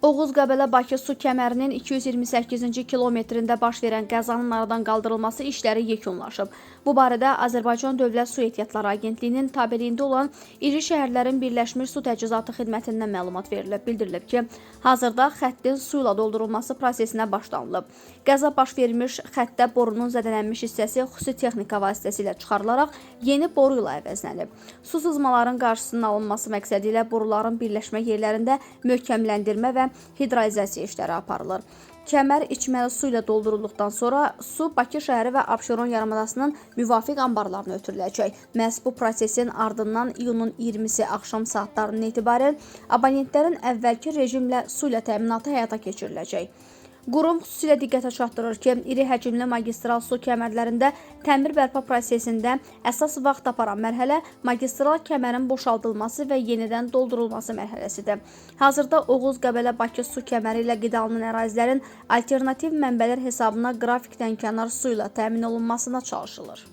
Oğuz-Qəbələ-Bakı su kəmərinin 228-ci kilometrində baş verən qəzanın aradan qaldırılması işləri yekunlaşıb. Bu barədə Azərbaycan Dövlət Su Ehtiyatları Agentliyinin tabeliyində olan iri şəhərlərin Birləşmiş Su Təchizatı Xidmətindən məlumat verilib. Bildirilib ki, hazırda xəttin su ilə doldurulması prosesinə başlanılıb. Qəza baş vermiş xəttdə borunun zədələnmiş hissəsi xüsusi texnika vasitəsilə çıxarılaraq yeni boru ilə əvəzlənib. Su sızmaların qarşısının alınması məqsədi ilə boruların birləşmə yerlərində möhkəmləndirmə və hidrolizasiya işləri aparılır. Kəmər içməli su ilə doldurulduqdan sonra su Bakı şəhəri və Abşeron yarımadasının müvafiq anbarlarına ötürüləcək. Məhz bu prosesin ardından iyunun 20-si axşam saatlarından etibarən abonentlərin əvvəlki rejimlə su ilə təminatı həyata keçiriləcək. Qurum xüsusilə diqqətə çatdırır ki, iri həcmli magistral su kəmərlərində təmir bərpa prosesində əsas vaxt aparan mərhələ magistral kəmərin boşaldılması və yenidən doldurulması mərhələsidir. Hazırda Oğuz-Qəbələ-Bakı su kəməri ilə qidalınan ərazilərin alternativ mənbələr hesabına qrafikdən kənar su ilə təmin olunmasına çalışılır.